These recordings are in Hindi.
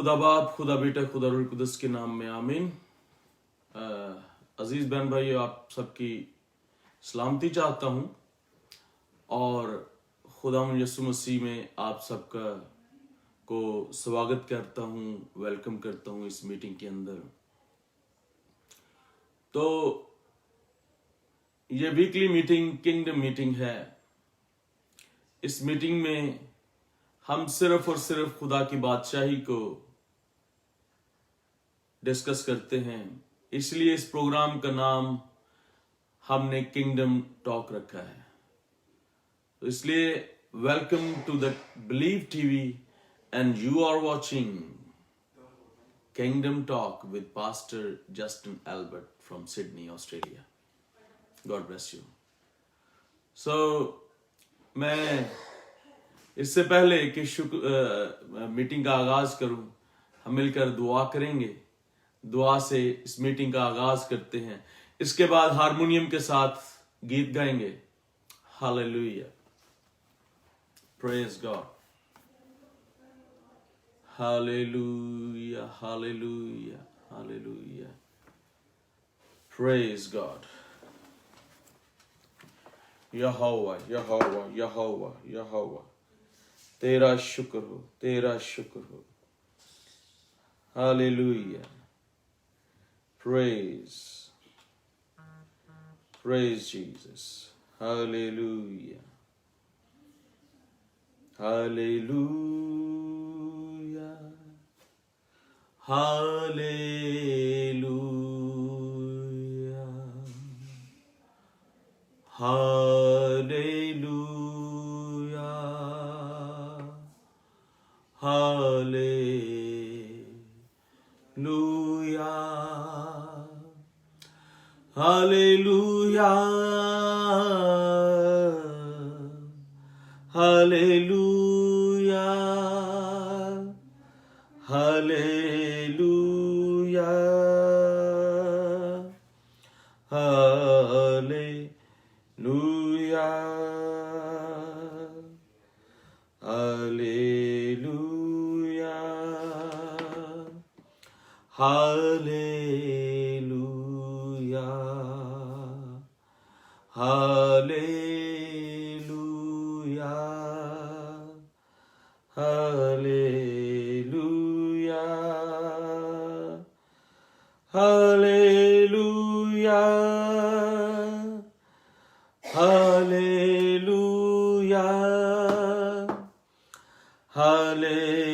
खुदा बाप, खुदा बेटा, खुदा रूह कुदस के नाम में आमीन। अजीज बहन भाई, आप सबकी सलामती चाहता हूँ और खुदा यीशु मसीह में आप सबका को स्वागत करता हूँ, वेलकम करता हूँ इस मीटिंग के अंदर। तो ये वीकली मीटिंग किंगडम मीटिंग है। इस मीटिंग में हम सिर्फ और सिर्फ खुदा की बादशाही को डिस्कस करते हैं, इसलिए इस प्रोग्राम का नाम हमने किंगडम टॉक रखा है। तो इसलिए welcome to the believe TV and you are watching kingdom talk with pastor Justin Albert from Sydney, Australia. God bless you. So मैं इससे पहले कि मीटिंग का आगाज करूं, हम मिलकर दुआ करेंगे। दुआ से इस मीटिंग का आगाज करते हैं। इसके बाद हारमोनियम के साथ गीत गाएंगे। Hallelujah, praise God, hallelujah, hallelujah, hallelujah, praise God. यहोवा, यहोवा, यहोवा, यहोवा, तेरा शुक्र हो, तेरा शुक्र हो। Hallelujah, praise, praise Jesus, hallelujah, hallelujah, hallelujah, hallelujah, hallelujah, hallelujah, hallelujah, hallelujah, hallelujah, hallelujah, hallelujah, hallelujah, hallelujah, hallelujah, hallelujah,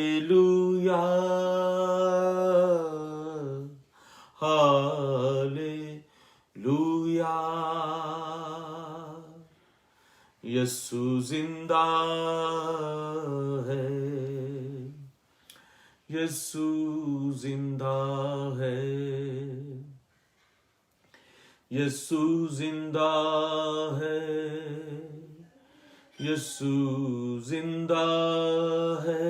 hallelujah। यीशु जिंदा है, यीशु जिंदा है, यीशु जिंदा है, यीशु जिंदा है।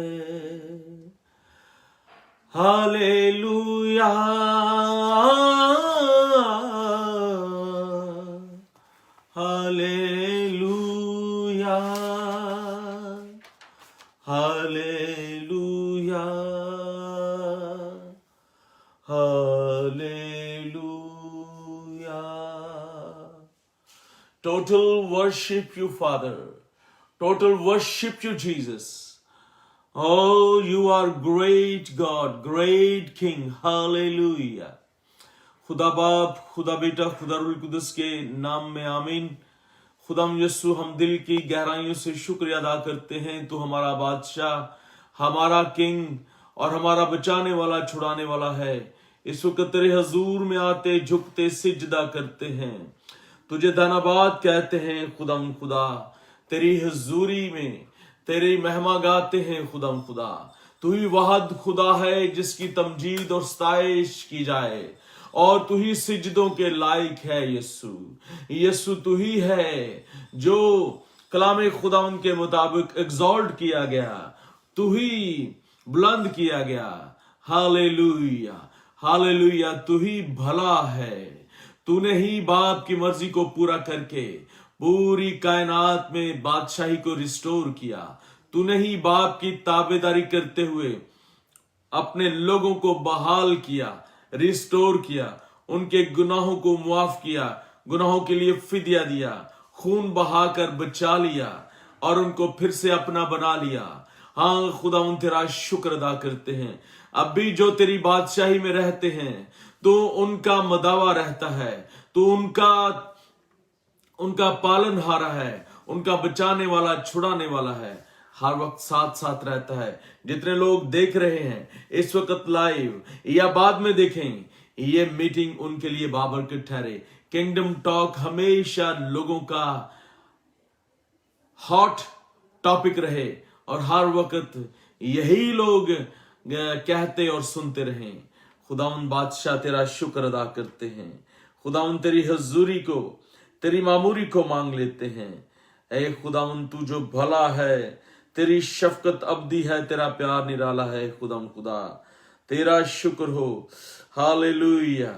Hallelujah, hallelujah, hallelujah, hallelujah. Total worship you, Father. Total worship you, Jesus. Oh, you are great God, great King. Hallelujah. खुदा बाप, खुदा बेटा, खुदा रूह कुदस के नाम में आमीन। खुदाम यीशु, हम दिल की गहराइयों से शुक्रिया अदा करते हैं। तू हमारा बादशाह, हमारा किंग और हमारा बचाने वाला, छुड़ाने वाला है। इस वक्त तेरे हजूर में आते झुकते सिजदा करते हैं, तुझे धन्यवाद कहते हैं। खुदाम खुदा, तेरी हजूरी में तेरी महिमा गाते हैं। खुदाम खुदा, तू ही वाहद खुदा है जिसकी तमजीद और सताइश की जाए, और तू ही सिजदों के लायक है। यीशु, यीशु तू ही है जो कलाम खुदा के मुताबिक एग्जॉल्ट किया गया, तू ही बुलंद किया गया। हालेलुया, हालेलुया, तू ही भला है। तूने ही बाप की मर्जी को पूरा करके पूरी कायनात में बादशाही को रिस्टोर किया। तूने ही बाप की ताबेदारी करते हुए अपने लोगों को बहाल किया, रिस्टोर किया, उनके गुनाहों को मुआफ किया, गुनाहों के लिए फिदिया दिया, खून बहाकर बचा लिया और उनको फिर से अपना बना लिया। हाँ खुदा, उन तेरा शुक्र अदा करते हैं। अब भी जो तेरी बादशाही में रहते हैं तो उनका मदावा रहता है, तो उनका पालनहारा है, उनका बचाने वाला, छुड़ाने वाला है, हर वक्त साथ साथ रहता है। जितने लोग देख रहे हैं इस वक्त लाइव या बाद में देखें, ये मीटिंग उनके लिए बाबरकत ठहरे। किंगडम टॉक हमेशा लोगों का हॉट टॉपिक रहे और हर वक्त यही लोग कहते और सुनते रहें। खुदावन बादशाह तेरा शुक्र अदा करते हैं। खुदावन तेरी हजूरी को, तेरी मामूरी को मांग लेते हैं। ऐ खुदावन तू जो भला है, तेरी शफकत अब्दी है, तेरा प्यार निराला है। खुदा तेरा शुक्र हो। हालेलुया।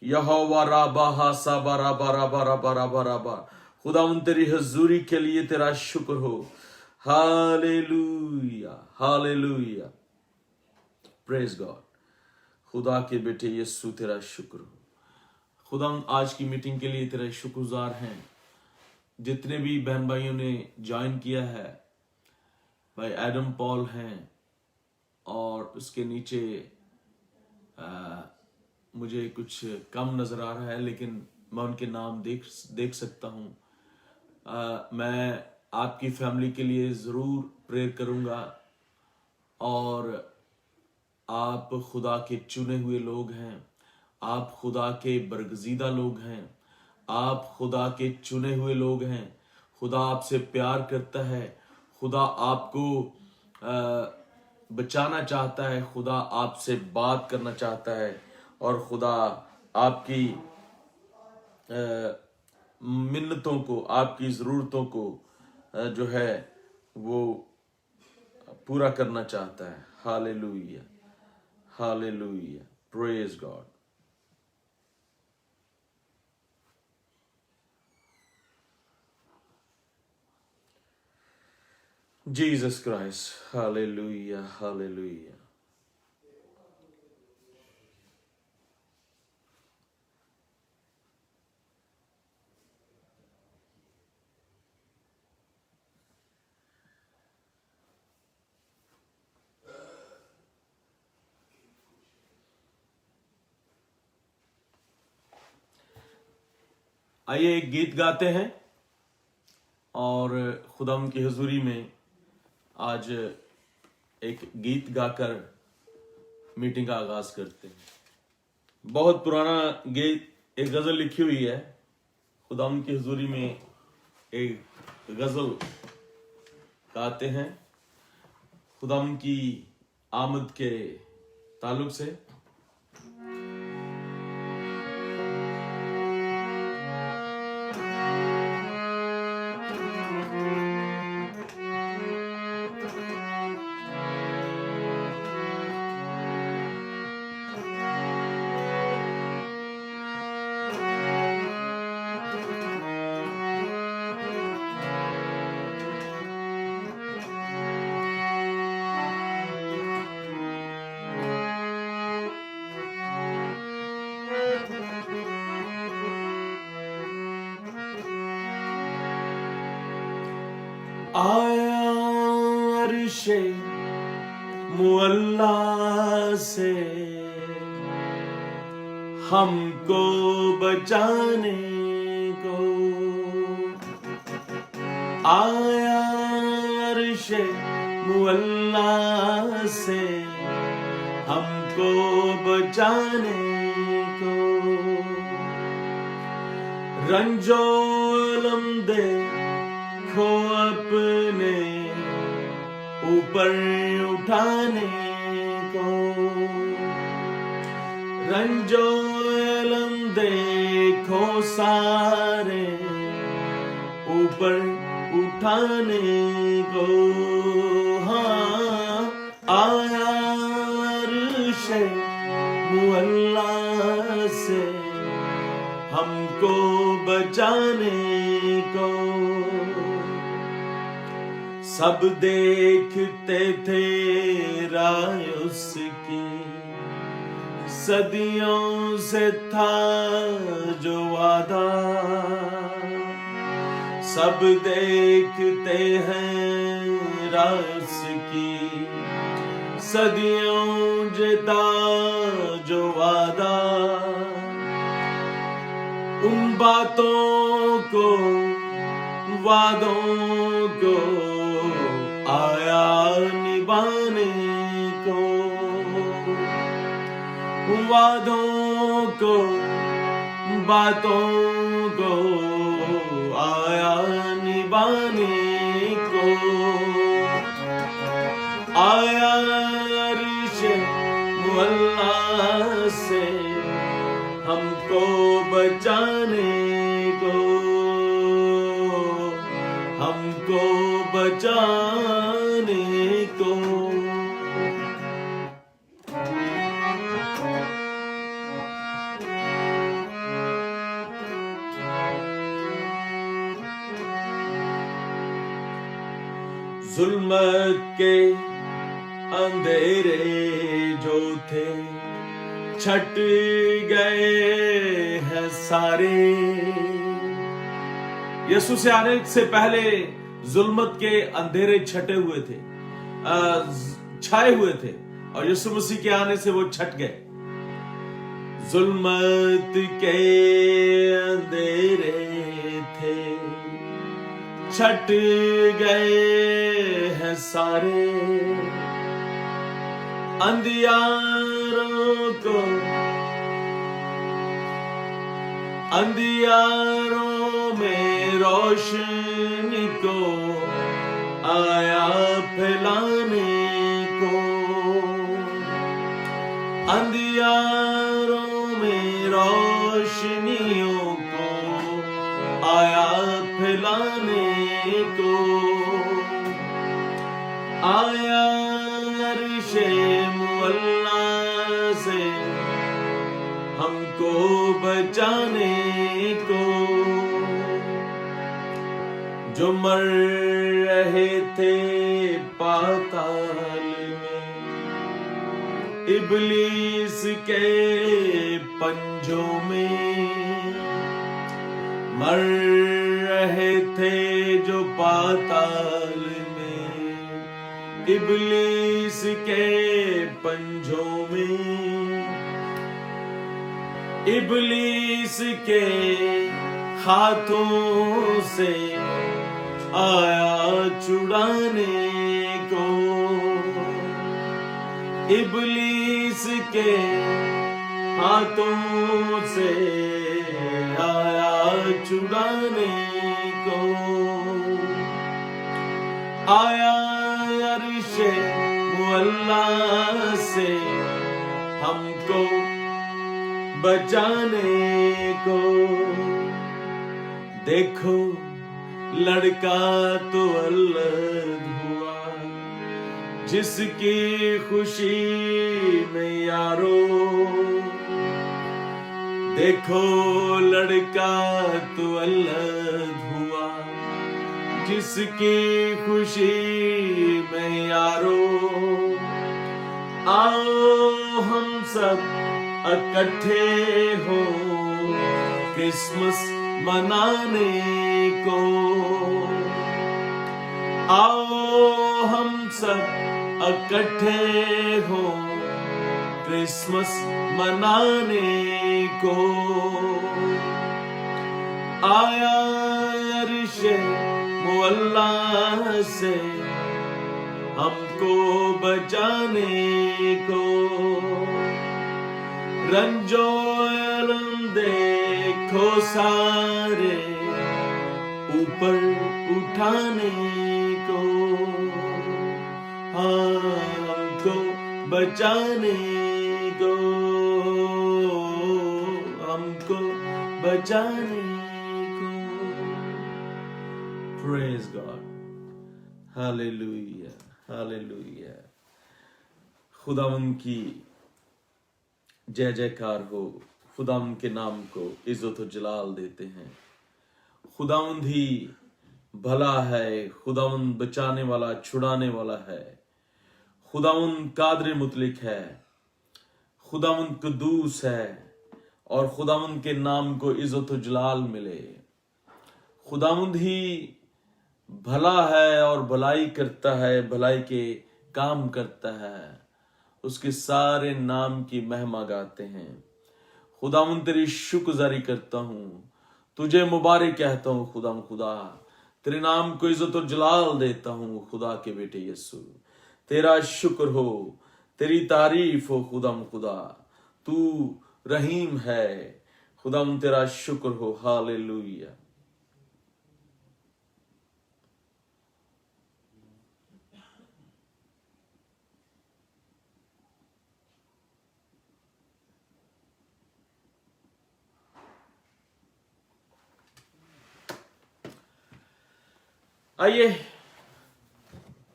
यहोवा राबा हा साबा राबा राबा राबा राबा राबा। खुदावन तेरी हजूरी के लिए तेरा शुक्र हो। Hallelujah hallelujah. Praise God. खुदा के बेटे यीशु तेरा शुक्र हो। खुदा आज की मीटिंग के लिए तेरे शुक्रगुजार हैं। जितने भी बहन भाइयों ने ज्वाइन किया है, भाई एडम पॉल हैं और उसके नीचे मुझे कुछ कम नजर आ रहा है, लेकिन मैं उनके नाम देख सकता हूँ। मैं आपकी फैमिली के लिए जरूर प्रेयर करूंगा और आप खुदा के चुने हुए लोग हैं, आप खुदा के बरगजीदा लोग हैं, आप खुदा के चुने हुए लोग हैं। खुदा आपसे प्यार करता है, खुदा आपको बचाना चाहता है, खुदा आपसे बात करना चाहता है और खुदा आपकी मिन्नतों को, आपकी ज़रूरतों को जो है वो पूरा करना चाहता है। Hallelujah hallelujah. Praise God. Jesus Christ. Hallelujah hallelujah. आइए एक गीत गाते हैं और खुदा की हजूरी में आज एक गीत गाकर मीटिंग का आगाज करते हैं। बहुत पुराना गीत, एक गजल लिखी हुई है। खुदा की हजूरी में एक गजल गाते हैं खुदा की आमद के ताल्लुक से। आया अर्शे मुअल्ला से हमको बचाने को, आया अर्शे मुअल्ला से हमको बचाने को। रंजो अलम दे को अपने ऊपर उठाने को, रंजो अलम देखो सारे ऊपर उठाने को। हाँ आया अर्शे मुअल्ला से हमको बचाने को। सब देखते थे राह उसकी, सदियों से था जो वादा, सब देखते हैं राह उसकी, सदियों जिता जो वादा। उन बातों को, वादों को आया निभाने को, वादों को, बातों को आया निभाने को। आया अर्शे मुअल्ला से हमको बचाने को, हमको बचाने को। जुल्मत के अंधेरे जो थे छट गए हैं सारे। यीशु से आने से पहले जुल्मत के अंधेरे छटे हुए थे, छाए हुए थे, और यीशु मसीह के आने से वो छट गए। जुल्मत के अंधेरे थे छट गए हैं सारे। अंधियारों को, अंधियारों में रोशनी को आया फैलाने को। अंधियारों में रोशनियों को आया फैलाने को। आया अर्शे मुअल्ला से हमको बचाने को। जो मर रहे थे पाताल में इब्लीस के पंजों में, मर रहे थे जो पाताल में इब्लीस के पंजों में। इब्लीस के हाथों से आया छुड़ाने को। इब्लीस के हाथों से आया छुड़ाने को। आया अर्शे मुअल्ला से हमको बचाने को। देखो लड़का तो अलग हुआ जिसकी खुशी में यारो। देखो लड़का तो अलग हुआ जिसकी खुशी में यारो। आओ हम सब इकट्ठे हो क्रिसमस मनाने को। आओ हम सब इकट्ठे हो क्रिसमस मनाने को। आया अर्शे मुअल्ला से हमको बचाने को। रंजो अलम देखो सारे ऊपर उठाने को। हाँ हमको बचाने को, हमको बचाने को। Praise God. Hallelujah. Hallelujah. खुदावन की जय जयकार हो। खुदावन के नाम को इज्जत और जलाल देते हैं। खुदावंद ही भला है, खुदावंद बचाने वाला, छुड़ाने वाला है, खुदावंद कादर मुतलिक है, खुदावंद कुद्दूस है, और खुदावंद के नाम को इज्जत व जलाल मिले। खुदावंद ही भला है और भलाई करता है, भलाई के काम करता है, उसके सारे नाम की महिमा गाते हैं। खुदावंद तेरी शुक्रगुजारी करता हूं, तुझे मुबारक कहता हूं खुदा, तेरे नाम को इज्जत और जलाल देता हूं खुदा के बेटे यीशु। तेरा शुक्र हो, तेरी तारीफ हो खुदा, तू रहीम है खुदावंद, तेरा शुक्र हो। हालेलुया। आइए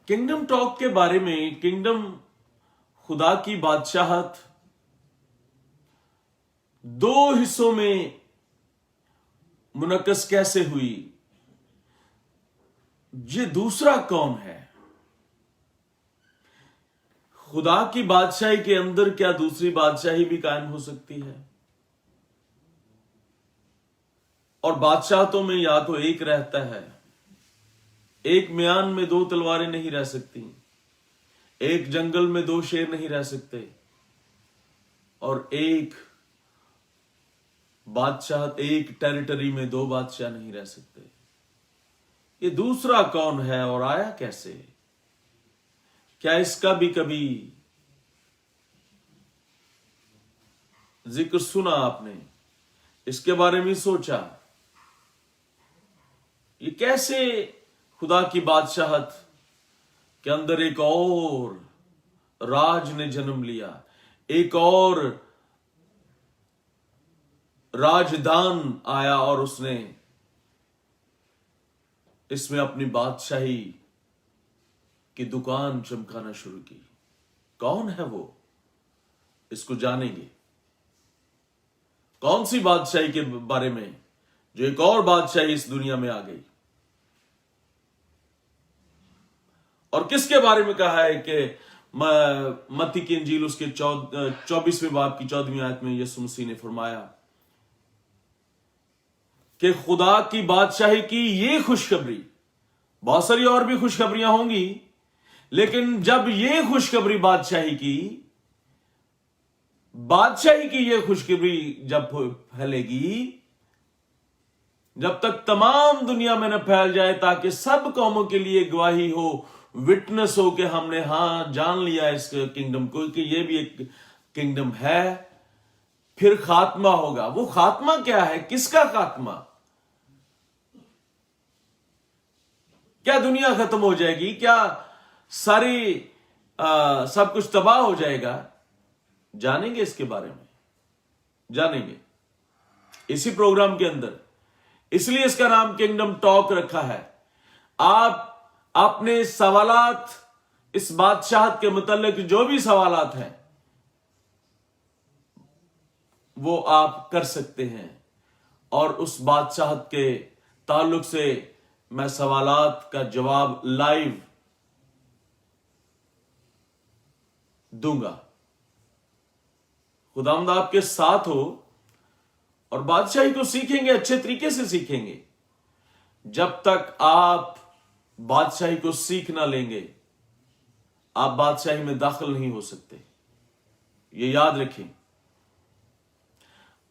किंगडम टॉक के बारे में, किंगडम खुदा की बादशाहत दो हिस्सों में मुनक्कस कैसे हुई, ये दूसरा कौन है? खुदा की बादशाही के अंदर क्या दूसरी बादशाही भी कायम हो सकती है? और बादशाहतों में या तो एक रहता है, एक म्यान में दो तलवारें नहीं रह सकती, एक जंगल में दो शेर नहीं रह सकते, और एक बादशाह, एक टेरिटरी में दो बादशाह नहीं रह सकते। ये दूसरा कौन है और आया कैसे? क्या इसका भी कभी जिक्र सुना आपने? इसके बारे में सोचा? ये कैसे खुदा की बादशाहत के अंदर एक और राज ने जन्म लिया, एक और राजदान आया और उसने इसमें अपनी बादशाही की दुकान चमकाना शुरू की? कौन है वो? इसको जानेंगे। कौन सी बादशाही के बारे में जो एक और बादशाही इस दुनिया में आ गई? और किसके बारे में कहा है कि मत्ती की इंजील उसके 24वें बाब की 14वीं आयत में यीशु मसीह ने फरमाया कि खुदा की बादशाही की ये खुशखबरी, बहुत सारी और भी खुशखबरियां होंगी, लेकिन जब ये खुशखबरी बादशाही की ये खुशखबरी जब फैलेगी, जब तक तमाम दुनिया में न फैल जाए, ताकि सब कौमों के लिए गवाही हो, विटनेस हो कि हमने जान लिया इस किंगडम को कि ये भी एक किंगडम है, फिर खात्मा होगा। वो खात्मा क्या है? किसका खात्मा? क्या दुनिया खत्म हो जाएगी? क्या सारी सब कुछ तबाह हो जाएगा? जानेंगे इसके बारे में, जानेंगे इसी प्रोग्राम के अंदर। इसलिए इसका नाम किंगडम टॉक रखा है। आप अपने सवालात इस बादशाहत के मुताल्लिक जो भी सवालात हैं वो आप कर सकते हैं, और उस बादशाहत के ताल्लुक से मैं सवालात का जवाब लाइव दूंगा। खुदावंद आपके साथ हो, और बादशाही को सीखेंगे, अच्छे तरीके से सीखेंगे। जब तक आप बादशाही को सीख ना लेंगे, आप बादशाही में दाखिल नहीं हो सकते। ये याद रखें।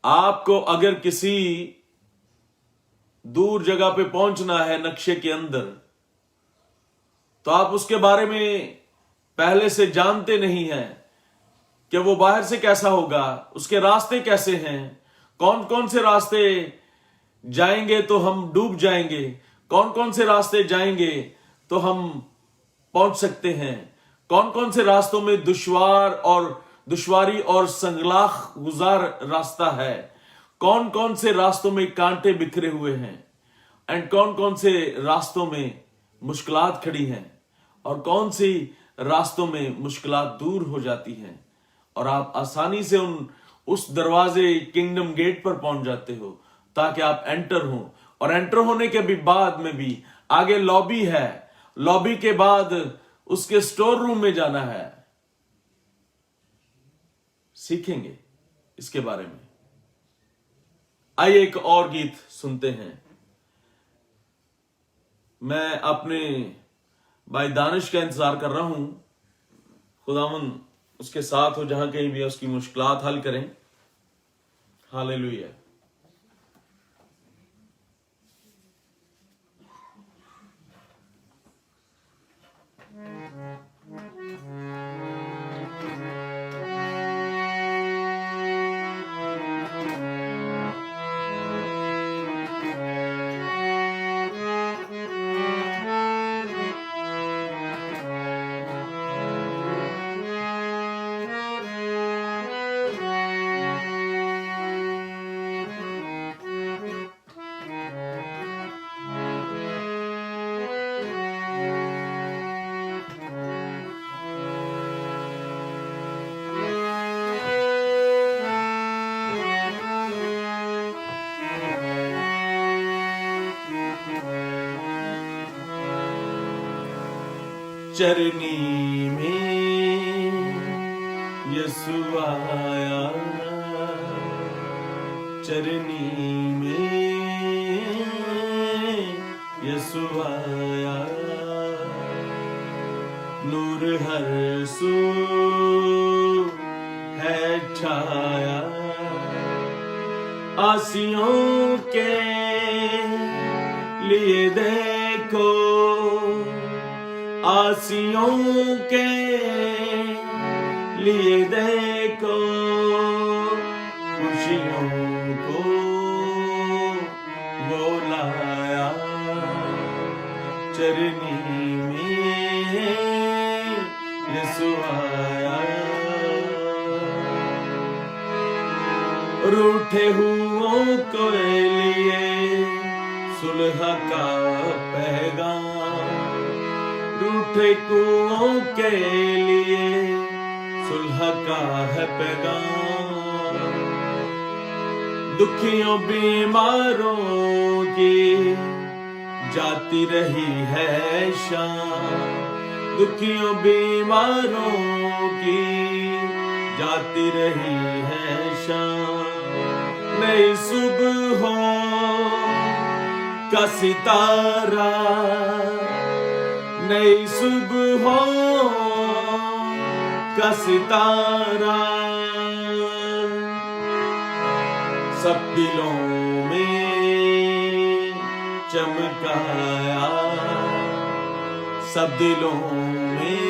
आपको अगर किसी दूर जगह पे पहुंचना है नक्शे के अंदर, तो आप उसके बारे में पहले से जानते नहीं हैं कि वो बाहर से कैसा होगा, उसके रास्ते कैसे हैं, कौन कौन से रास्ते जाएंगे तो हम डूब जाएंगे, कौन कौन से रास्ते जाएंगे तो हम पहुंच सकते हैं, कौन कौन से रास्तों में दुश्वारी और संगलाख गुजार रास्ता है, कौन कौन से रास्तों में कांटे बिखरे हुए हैं, एंड कौन कौन से रास्तों में मुश्किलात खड़ी हैं, और कौन सी रास्तों में मुश्किलात दूर हो जाती हैं, और आप आसानी से उस दरवाजे किंगडम गेट पर पहुंच जाते हो, ताकि आप एंटर हो, और एंटर होने के भी बाद में भी आगे लॉबी है, लॉबी के बाद उसके स्टोर रूम में जाना है। सीखेंगे इसके बारे में। आइए एक और गीत सुनते हैं। मैं अपने भाई दानिश का इंतजार कर रहा हूं। खुदावन उसके साथ हो, जहां कहीं भी उसकी मुश्किलात हल करें। हालेलुया। चरनी में यसु आया, चरनी में यसु आया, नूर हर सू है छाया, आसियों के लिए देखो, आसियों के लिए देखो, खुशियों को वो लाया, चरनी में यसु आया। रूठे हुओं को लिए सुलह का पैगाम, रूठे कुओं के लिए सुलह का है पैगाम, दुखियों बीमारों की जाती रही है शाम, दुखियों बीमारों की जाती रही है शाम। नई सुबहों का सितारा, नई सुबहों का सितारा, सब दिलों में चमकाया, सब दिलों में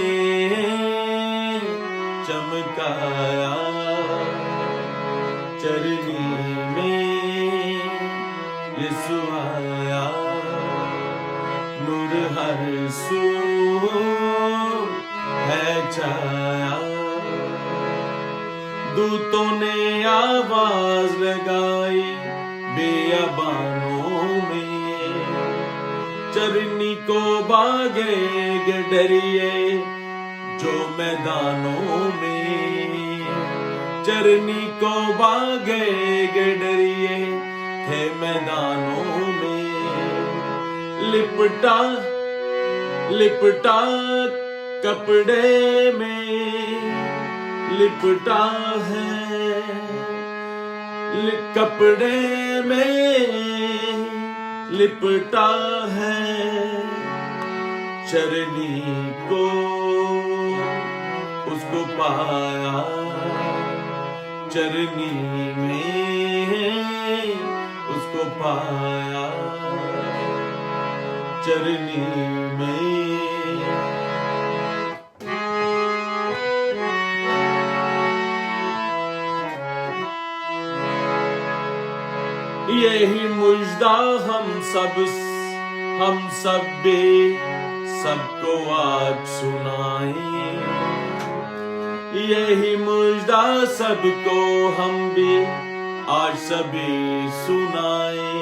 चमकाया, चरनी में यसु आया, नूर हर सू है छाया। दूतों ने आवाज लगाई बेअबानों में, चरनी को भागे डरिए जो मैदानों में, चरनी को भागे डरिए थे मैदानों में, लिपटा लिपटा कपड़े में लिपटा है, कपड़े में लिपटा है, चरनी को उसको पाया, चरनी में उसको पाया, चरनी में। यही मुजदा हम सब भी सबको आज सुनाए, यही मुजदा सबको हम भी आज सभी सुनाए,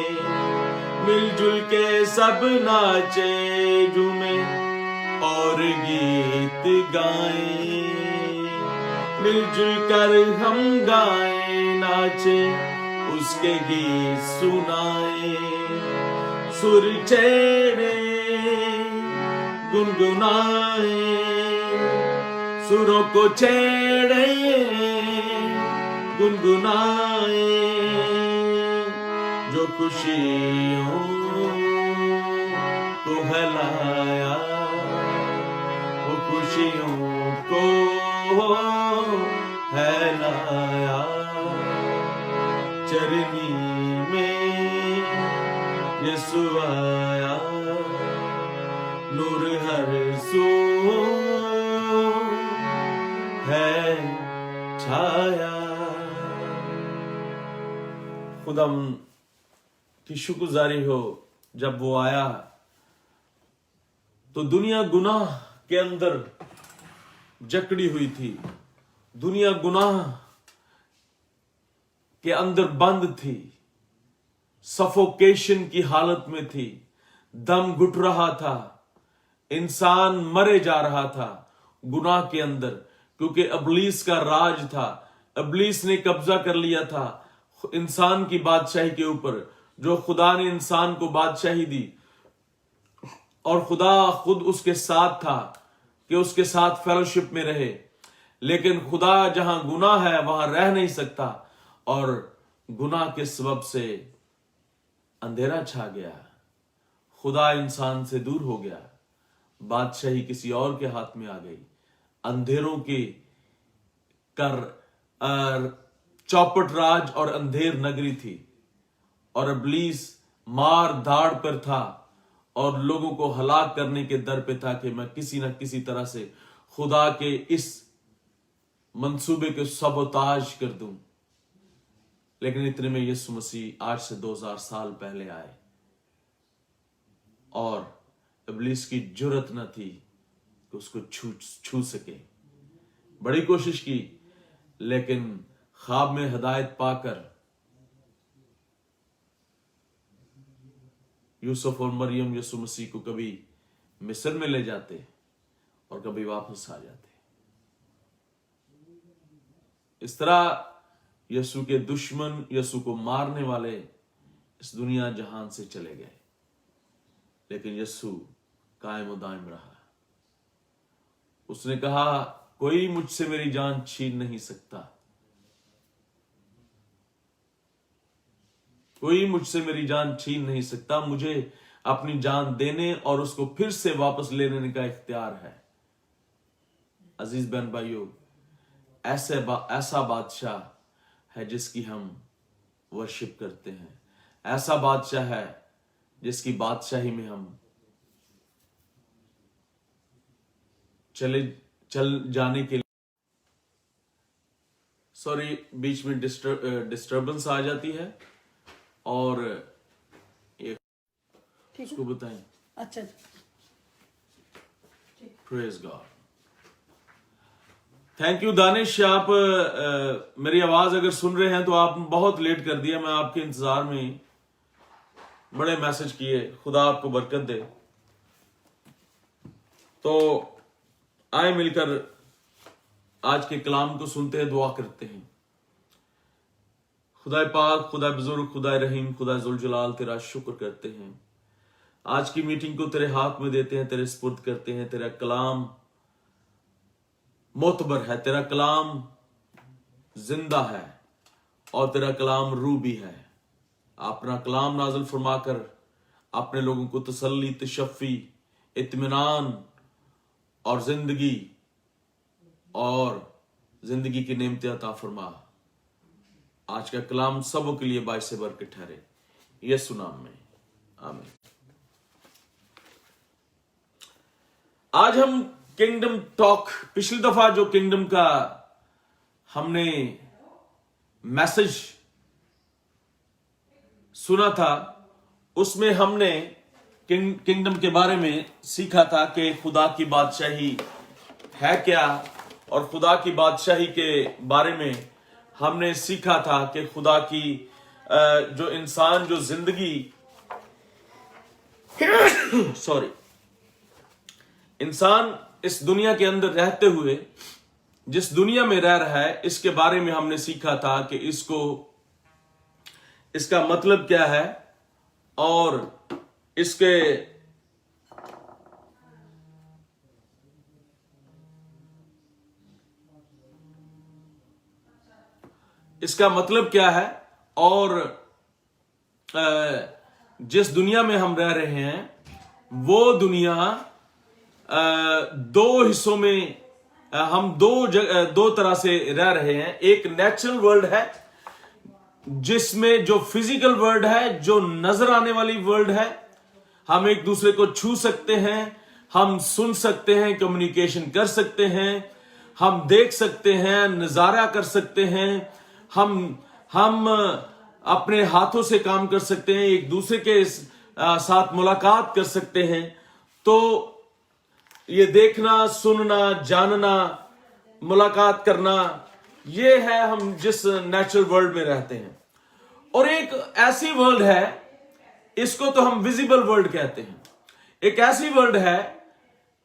मिलजुल के सब नाचे झूमे और गीत गाए, मिलजुल कर हम गाए नाचे उसके गीत सुनाए, सुर छेड़े गुनगुनाए, सुरों को छेड़े गुनगुनाए, जो खुशियों को हलाया, वो खुशियों को हलाया, चरनी में यीशु आया, नूर हर सू है छाया। खुदाम की शुक्रगुजारी हो, जब वो आया तो दुनिया गुनाह के अंदर जकड़ी हुई थी, दुनिया गुनाह के अंदर बंद थी, सफोकेशन की हालत में थी, दम घुट रहा था, इंसान मरे जा रहा था गुनाह के अंदर, क्योंकि इब्लीस का राज था, इब्लीस ने कब्जा कर लिया था इंसान की बादशाही के ऊपर। जो खुदा ने इंसान को बादशाही दी और खुदा खुद उसके साथ था कि उसके साथ फेलोशिप में रहे, लेकिन खुदा जहां गुनाह है वहां रह नहीं सकता, और गुनाह के सबब से अंधेरा छा गया, खुदा इंसान से दूर हो गया, बादशाही किसी और के हाथ में आ गई, अंधेरों की चौपट राज और अंधेर नगरी थी, और इब्लीस मार धाड़ पर था और लोगों को हलाक करने के दर पे था कि मैं किसी न किसी तरह से खुदा के इस मंसूबे को सबोताज कर दूं। लेकिन इतने में यीशु मसीह आज से 2000 साल पहले आए, और इब्लीस की जुर्रत न थी कि उसको छू सके। बड़ी कोशिश की, लेकिन ख्वाब में हिदायत पाकर यूसुफ और मरियम यीशु मसीह को कभी मिस्र में ले जाते और कभी वापस आ जाते। इस तरह यीशु के दुश्मन, यीशु को मारने वाले इस दुनिया जहान से चले गए, लेकिन यीशु कायम और दायम रहा। उसने कहा, कोई मुझसे मेरी जान छीन नहीं सकता, कोई मुझसे मेरी जान छीन नहीं सकता, मुझे अपनी जान देने और उसको फिर से वापस ले लेने का इख्तियार है। अजीज बहन भाइयों, ऐसा बादशाह है जिसकी हम वर्शिप करते हैं, ऐसा बादशाह है जिसकी बादशाही में हम चल जाने के लिए, सॉरी बीच में डिस्टर्बेंस आ जाती है, और उसको बताएं। अच्छा, praise God. Thank you Danish, आप मेरी आवाज अगर सुन रहे हैं तो आप बहुत लेट कर दिया, मैं आपके इंतजार में बड़े मैसेज किए, खुदा आपको बरकत दे। तो आए मिलकर आज के कलाम को सुनते हैं, दुआ करते हैं। खुदा पाक, खुदा बुजुर्ग, खुदा रहीम, खुदा जुल जलाल, तेरा शुक्र करते हैं। आज की मीटिंग को तेरे हाथ में देते हैं, तेरे सुपुर्द करते हैं। तेरा कलाम मोतबर है, तेरा कलाम जिंदा है, और तेरा कलाम रूह भी है। अपना कलाम नाज़िल फरमाकर अपने लोगों को तसल्ली, तशफ़ी, इत्मीनान और जिंदगी की नेमतें अता फरमा। आज का कलाम सबों के लिए बाइस बरकत ठहरे, यीशु नाम में, आमीन। आज हम किंगडम टॉक, पिछली दफा जो किंगडम का हमने मैसेज सुना था, उसमें हमने किंगडम के बारे में सीखा था कि खुदा की बादशाही है क्या, और खुदा की बादशाही के बारे में हमने सीखा था कि खुदा की जो इंसान जो जिंदगी इंसान इस दुनिया के अंदर रहते हुए जिस दुनिया में रह रहा है, इसके बारे में हमने सीखा था कि इसका मतलब क्या है, और इसके इसका मतलब क्या है, और जिस दुनिया में हम रह रहे हैं वो दुनिया दो हिस्सों में, हम दो तरह से रह रहे हैं। एक नेचुरल वर्ल्ड है जिसमें जो फिजिकल वर्ल्ड है, जो नजर आने वाली वर्ल्ड है, हम एक दूसरे को छू सकते हैं, हम सुन सकते हैं, कम्युनिकेशन कर सकते हैं, हम देख सकते हैं, नजारा कर सकते हैं, हम अपने हाथों से काम कर सकते हैं, एक दूसरे के साथ मुलाकात कर सकते हैं। तो ये देखना, सुनना, जानना, मुलाकात करना, ये है हम जिस नेचुरल वर्ल्ड में रहते हैं। और एक ऐसी वर्ल्ड है, इसको तो हम विजिबल वर्ल्ड कहते हैं। एक ऐसी वर्ल्ड है,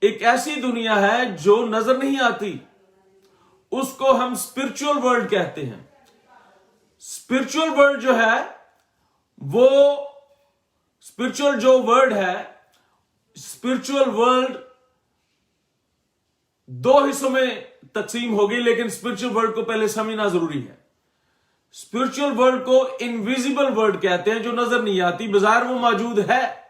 एक ऐसी दुनिया है जो नजर नहीं आती, उसको हम स्पिरिचुअल वर्ल्ड कहते हैं। स्पिरिचुअल वर्ल्ड जो है, वो स्पिरिचुअल जो वर्ल्ड है, स्पिरिचुअल वर्ल्ड दो हिस्सों में तकसीम होगी, लेकिन स्पिरिचुअल वर्ल्ड को पहले समझना जरूरी है। स्पिरिचुअल वर्ल्ड को इनविजिबल वर्ल्ड कहते हैं, जो नजर नहीं आती, बाजार वो मौजूद है।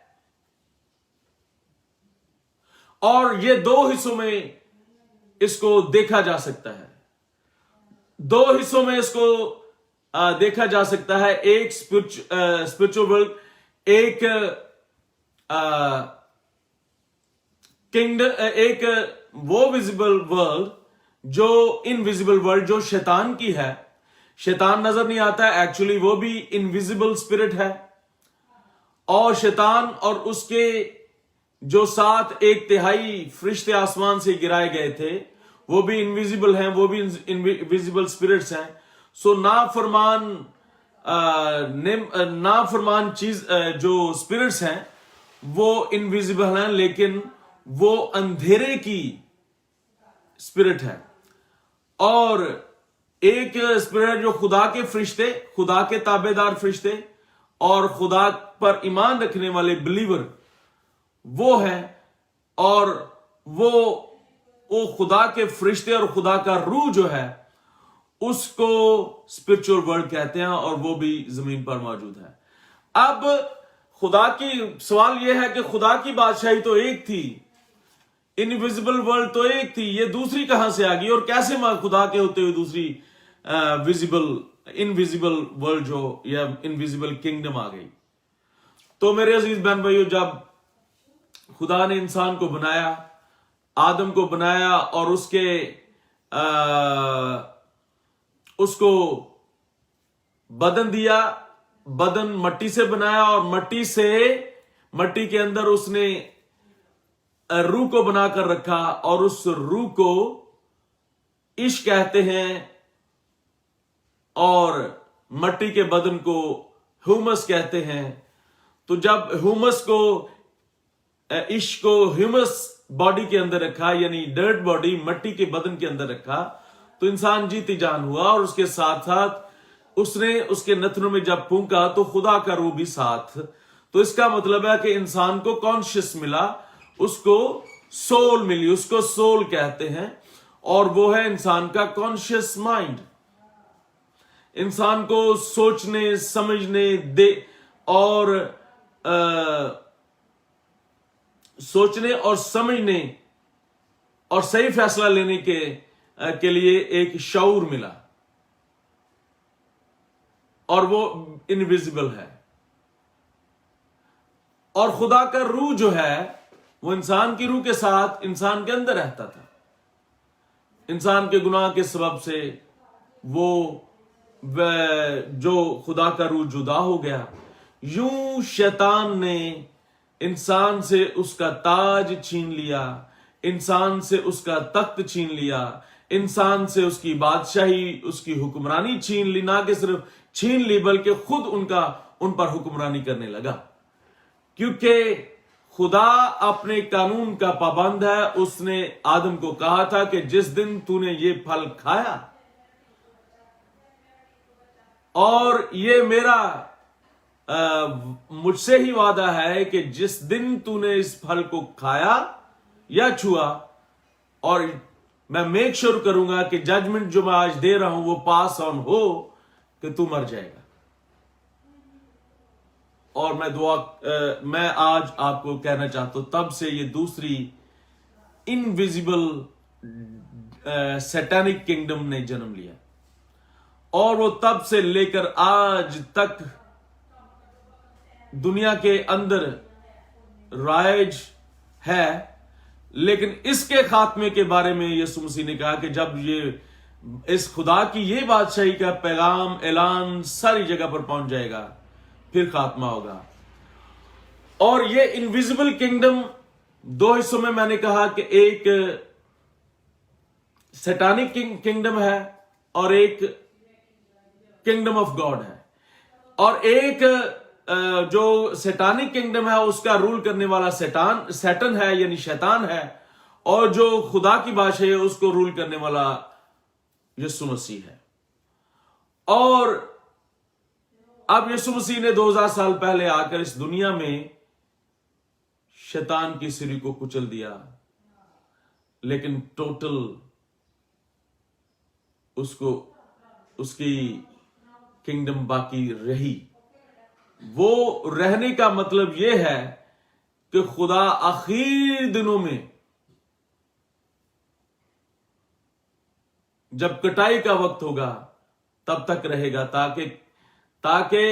और ये दो हिस्सों में इसको देखा जा सकता है। दो हिस्सों में इसको देखा जा सकता है। एक स्पिरिचुअल वर्ल्ड, एक किंगडम, एक वो विजिबल वर्ल्ड जो इनविजिबल वर्ल्ड, जो शैतान की है। शैतान नजर नहीं आता है, एक्चुअली वो भी इनविजिबल स्पिरिट है। और शैतान और उसके जो 7/1 फरिश्ते आसमान से गिराए गए थे, वो भी इनविजिबल हैं, वो भी इनविजिबल स्पिरिट्स हैं। सो नाफरमान चीज जो स्पिरिट्स हैं वो इनविजिबल हैं, लेकिन वो अंधेरे की स्पिरिट है। और एक स्पिरिट जो खुदा के फरिश्ते, खुदा के ताबेदार फरिश्ते और खुदा पर ईमान रखने वाले बिलीवर वो है। और वो खुदा के फरिश्ते और खुदा का रूह जो है, उसको स्पिरिचुअल वर्ल्ड कहते हैं, और वो भी जमीन पर मौजूद है। अब खुदा की सवाल यह है कि खुदा की बादशाही तो एक थी, इनविजिबल वर्ल्ड तो एक थी, ये दूसरी कहां से आ गई, और कैसे खुदा के होते हुए दूसरी इनविजिबल वर्ल्ड जो या इनविजिबल किंगडम आ गई। तो मेरे अजीज बहन भाइयों, जब खुदा ने इंसान को बनाया, आदम को बनाया, और उसको बदन दिया, बदन मट्टी से बनाया, और मट्टी के अंदर उसने रूह को बनाकर रखा, और उस रूह को इश्क कहते हैं, और मट्टी के बदन को ह्यूमस कहते हैं। तो जब इश्क को ह्यूमस बॉडी के अंदर रखा, यानी डर्ट बॉडी मट्टी के बदन के अंदर रखा, तो इंसान जीती जान हुआ। और उसके साथ साथ उसने उसके नथनों में जब फूंका तो खुदा का रूह भी साथ। तो इसका मतलब है कि इंसान को कॉन्शियस मिला, उसको सोल मिली, उसको सोल कहते हैं, और वो है इंसान का कॉन्शियस माइंड। इंसान को सोचने, समझने सोचने और समझने और सही फैसला लेने के लिए एक शऊर मिला, और वो इनविजिबल है। और खुदा का रूह जो है, वो इंसान की रूह के साथ इंसान के अंदर रहता था। इंसान के गुनाह के सबब से वो जो खुदा का रूह जुदा हो गया। यूं शैतान ने इंसान से उसका ताज छीन लिया, इंसान से उसका तख्त छीन लिया, इंसान से उसकी बादशाही, उसकी हुक्मरानी छीन ली। ना कि सिर्फ छीन ली, बल्कि खुद उन पर हुक्मरानी करने लगा। क्योंकि खुदा अपने कानून का पाबंद है। उसने आदम को कहा था कि जिस दिन तूने ये फल खाया, और ये मेरा मुझसे ही वादा है कि जिस दिन तूने इस फल को खाया या छुआ, और मैं मेक श्योर करूंगा कि जजमेंट जो मैं आज दे रहा हूं वो पास ऑन हो, कि तू मर जाएगा। और मैं आज आपको कहना चाहता हूं, तब से ये दूसरी इनविजिबल सैटानिक किंगडम ने जन्म लिया, और वो तब से लेकर आज तक दुनिया के अंदर राइज है। लेकिन इसके खात्मे के बारे में यीशु मसीह ने कहा कि जब ये इस खुदा की ये बादशाही का पैगाम ऐलान सारी जगह पर पहुंच जाएगा, फिर खात्मा होगा। और ये इनविजिबल किंगडम दो हिस्सों में मैंने कहा कि एक सैटानिक किंगडम है और एक किंगडम ऑफ गॉड है। और एक जो सैटानिक किंगडम है उसका रूल करने वाला सैटन है, यानी शैतान है, और जो खुदा की बादशाही है उसको रूल करने वाला यीशु मसीह है। और अब यीशु मसीह ने 2000 साल पहले आकर इस दुनिया में शैतान की सीढ़ी को कुचल दिया, लेकिन टोटल उसकी किंगडम बाकी रही। वो रहने का मतलब यह है कि खुदा आखिर दिनों में जब कटाई का वक्त होगा तब तक रहेगा, ताकि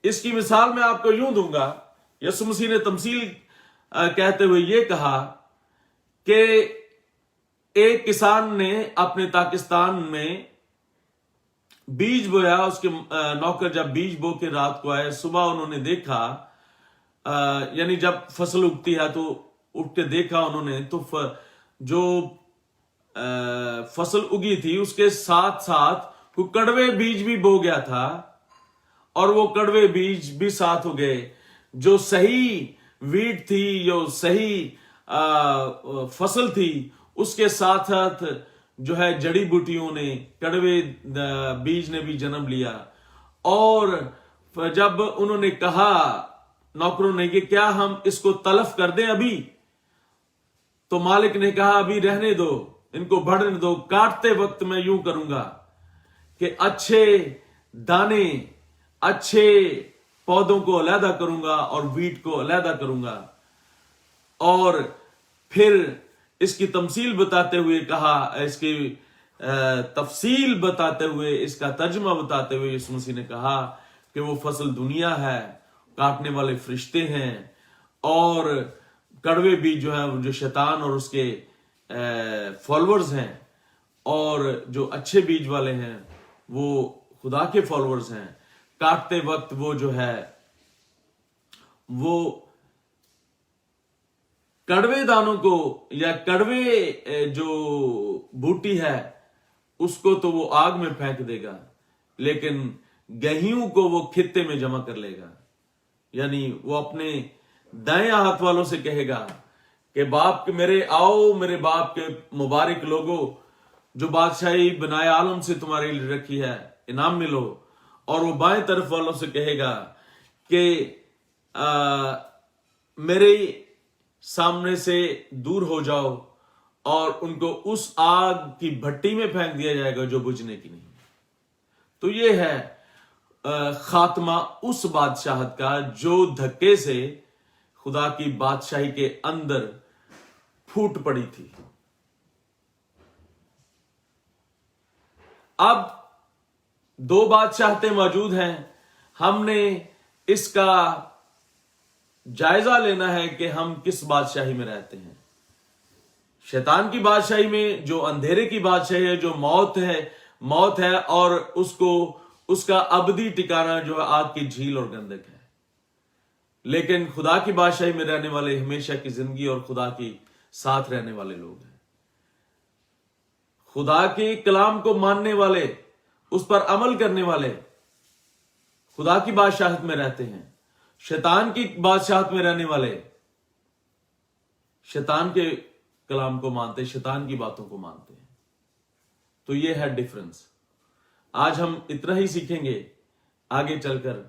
इसकी मिसाल मैं आपको यूं दूंगा। यीशु मसीह ने तमसील कहते हुए यह कहा कि एक किसान ने अपने पाकिस्तान में बीज बोया। उसके नौकर जब बीज बो के रात को आए, सुबह उन्होंने देखा, यानी जब फसल उगती है तो उठ के देखा उन्होंने, तो जो फसल उगी थी उसके साथ साथ कोई कड़वे बीज भी बो गया था, और वो कड़वे बीज भी साथ हो गए। जो सही वीट थी, जो सही फसल थी, उसके साथ साथ जो है जड़ी बूटियों ने, कड़वे बीज ने भी जन्म लिया। और जब उन्होंने कहा नौकरों ने कि क्या हम इसको तलफ कर दें अभी, तो मालिक ने कहा अभी रहने दो, इनको बढ़ने दो, काटते वक्त मैं यूं करूंगा कि अच्छे दाने, अच्छे पौधों को अलहदा करूंगा और वीट को अलहदा करूंगा। और फिर इसकी तमसील बताते हुए कहा, इसकी तफसील बताते हुए, इसका तर्जमा बताते हुए यीशु मसीह ने कहा कि वो फसल दुनिया है, काटने वाले फरिश्ते हैं, और कड़वे बीज जो है जो शैतान और उसके फॉलोअर्स हैं, और जो अच्छे बीज वाले हैं वो खुदा के फॉलोअर्स हैं। काटते वक्त वो जो है वो कड़वे दानों को या कड़वे जो बूटी है उसको तो वो आग में फेंक देगा, लेकिन गेहूं को वो खित्ते में जमा कर लेगा। यानी वो अपने दाएं हाथ वालों से कहेगा कि बाप के मेरे आओ, मेरे बाप के मुबारक लोगों, जो बादशाही बनाए आलम से तुम्हारे लिए रखी है, इनाम मिलो। और वो बाएं तरफ वालों से कहेगा कि मेरे सामने से दूर हो जाओ, और उनको उस आग की भट्टी में फेंक दिया जाएगा जो बुझने की नहीं। तो ये है खात्मा उस बादशाहत का जो धक्के से खुदा की बादशाही के अंदर फूट पड़ी थी। अब दो बादशाहतें मौजूद हैं। हमने इसका जायजा लेना है कि हम किस बादशाही में रहते हैं। शैतान की बादशाही में जो अंधेरे की बादशाही है, जो मौत है और उसका अबदी ठिकाना जो है आग की झील और गंधक है। लेकिन खुदा की बादशाही में रहने वाले हमेशा की जिंदगी और खुदा की साथ रहने वाले लोग हैं। खुदा के कलाम को मानने वाले, उस पर अमल करने वाले खुदा की बादशाहत में रहते हैं। शैतान की बादशाहत में रहने वाले शैतान के कलाम को मानते, शैतान की बातों को मानते हैं। तो यह है डिफरेंस। आज हम इतना ही सीखेंगे। आगे चलकर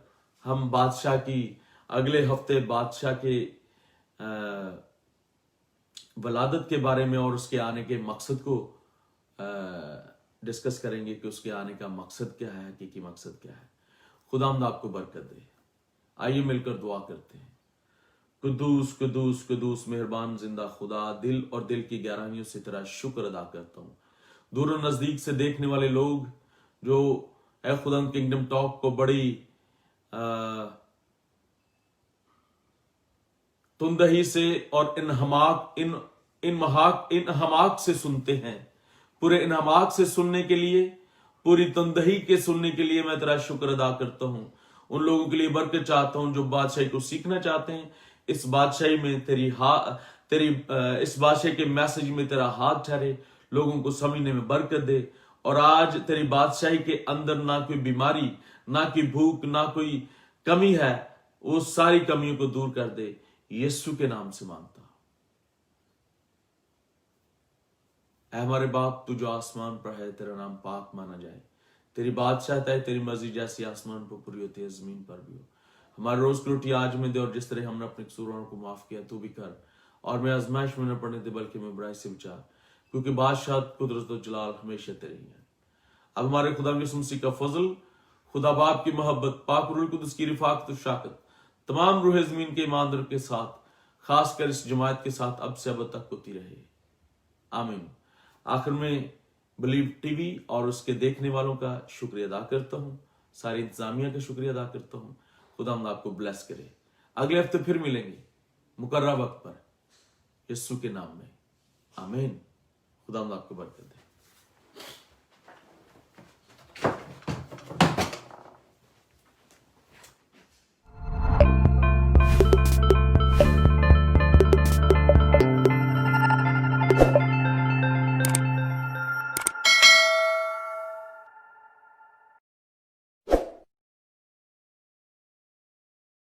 हम बादशाह की, अगले हफ्ते बादशाह के वलादत के बारे में और उसके आने के मकसद को डिस्कस करेंगे कि उसके आने का मकसद क्या है, हकीकी मकसद क्या है। खुदावंद आपको बरकत दे। आइए मिलकर दुआ करते हैं। कुदूस कुदूस कुदूस मेहरबान जिंदा खुदा, दिल और दिल की गहराइयों से तेरा शुक्र अदा करता हूँ। दूर और नजदीक से देखने वाले लोग जो है खुदा किंगडम टॉक को बड़ी तुंदही से और इन हमाक से सुनते हैं, पूरे इन हमाक से सुनने के लिए, पूरी तुंदही के सुनने के लिए मैं तेरा शुक्र अदा करता हूं। उन लोगों के लिए बरकत चाहता हूं जो बादशाही को सीखना चाहते हैं। इस बादशाही में इस बादशाही के मैसेज में तेरा हाथ ठहरे, लोगों को समझने में बरकत दे। और आज तेरी बादशाही के अंदर ना कोई बीमारी, ना कोई भूख, ना कोई कमी है, वो सारी कमियों को दूर कर दे। यीशु के नाम से मांगता। ऐ हमारे बाप, तू जो आसमान पर है, तेरा नाम पाक माना जाए। तेरी बादशाहत है, तेरी मर्जी जैसी आसमान पर पूरी होती है, जमीन पर भी हो। हमारे रोज की रोटी आज में दे, और जिस तरह हमने अपने कसूरों को माफ किया तू भी कर। और मैं आजमाइश में न पड़ने दे, बल्कि मैं बुराई से बचा, क्योंकि बादशाह, कुदरत और जलाल हमेशा तेरी है। अब हमारे खुदा यीशु मसीह का फजल, खुदा बाप की मोहब्बत, पाक रूह कुदस की रिफाकत और शाकत तमाम रूह जमीन के ईमानदार के साथ, खासकर इस जमात के साथ, अब से अब तक होती रहे। आमीन। आखिर में बिलीव टीवी और उसके देखने वालों का शुक्रिया अदा करता हूँ, सारी इंतजामिया का शुक्रिया अदा करता हूँ। खुदा आपको ब्लेस करे। अगले हफ्ते फिर मिलेंगे मुकर्रर वक्त पर, यीशु के नाम में। आमीन। खुदा आपको बरकत दे।